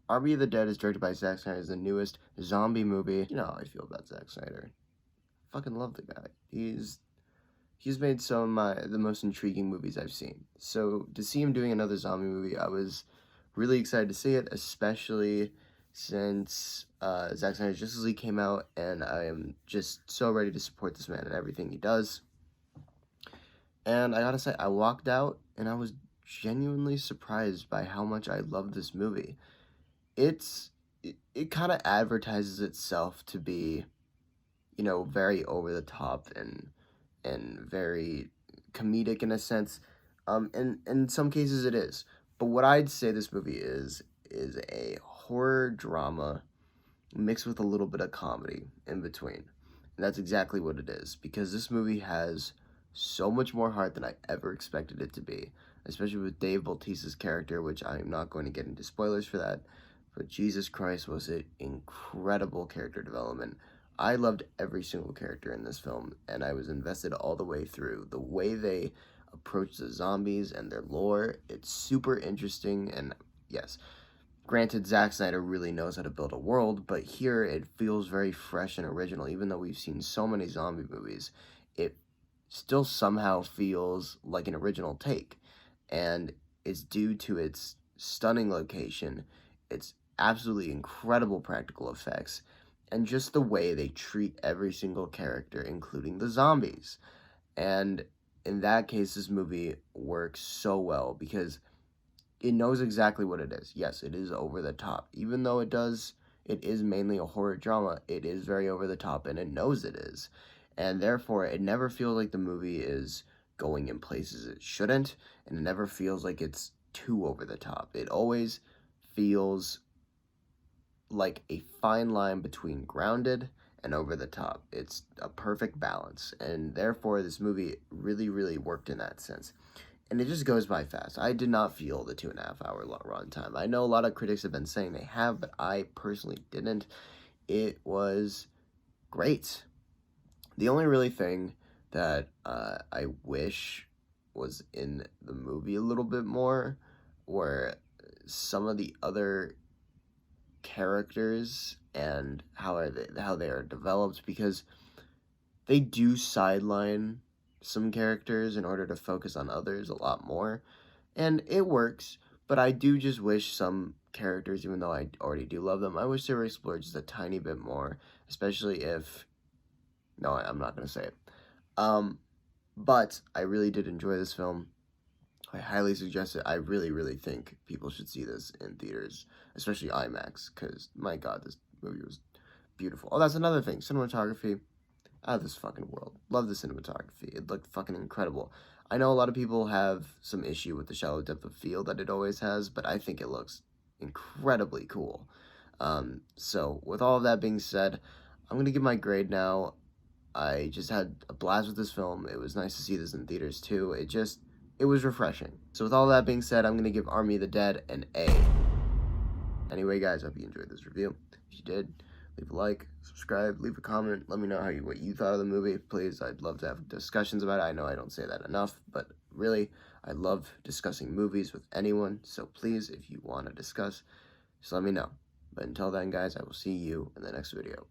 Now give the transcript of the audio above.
Army of the Dead is directed by Zack Snyder. It's the newest zombie movie. You know how I feel about Zack Snyder. Fucking love the guy. He's made some of the most intriguing movies I've seen. So to see him doing another zombie movie, I was really excited to see it, especially since Zack Snyder's Justice League came out, and I am just so ready to support this man and everything he does. And I gotta say, I walked out and I was genuinely surprised by how much I love this movie. It kind of advertises itself to be, you know, very over the top and very comedic in a sense. And in some cases it is. But what I'd say this movie is a horror drama mixed with a little bit of comedy in between. And that's exactly what it is, because this movie has so much more heart than I ever expected it to be, especially with Dave Baultista's character, which I'm not going to get into spoilers for that, but Jesus Christ, was it incredible character development. I loved every single character in this film, and I was invested all the way through. The way they approach the zombies and their lore, it's super interesting, and yes, granted, Zack Snyder really knows how to build a world, but here it feels very fresh and original. Even though we've seen so many zombie movies, it still somehow feels like an original take, and it's due to its stunning location, its absolutely incredible practical effects, and just the way they treat every single character, including the zombies. And in that case, this movie works so well because it knows exactly what it is. Yes, it is over the top. Even though it is mainly a horror drama, it is very over the top, and it knows it is. And therefore, it never feels like the movie is going in places it shouldn't, and it never feels like it's too over the top. It always feels like a fine line between grounded and over the top. It's a perfect balance, and therefore this movie really, really worked in that sense. And it just goes by fast. I did not feel the 2.5 hour run time. I know a lot of critics have been saying they have, but I personally didn't. It was great. The only really thing that I wish was in the movie a little bit more were some of the other characters and how they are developed, because they do sideline some characters in order to focus on others a lot more, and it works. But I do just wish some characters, even though I already do love them, I wish they were explored just a tiny bit more, especially if, no, I'm not going to say it. But I really did enjoy this film. I highly suggest it. I really, really think people should see this in theaters, especially IMAX, because, my God, this movie was beautiful. Oh, that's another thing. Cinematography, out of this fucking world. Love the cinematography. It looked fucking incredible. I know a lot of people have some issue with the shallow depth of field that it always has, but I think it looks incredibly cool. So, with all of that being said, I'm going to give my grade now. I just had a blast with this film. It was nice to see this in theaters, too. It was refreshing. So with all that being said, I'm going to give Army of the Dead an A. Anyway, guys, hope you enjoyed this review. If you did, leave a like, subscribe, leave a comment. Let me know what you thought of the movie. Please, I'd love to have discussions about it. I know I don't say that enough, but really, I love discussing movies with anyone. So please, if you want to discuss, just let me know. But until then, guys, I will see you in the next video.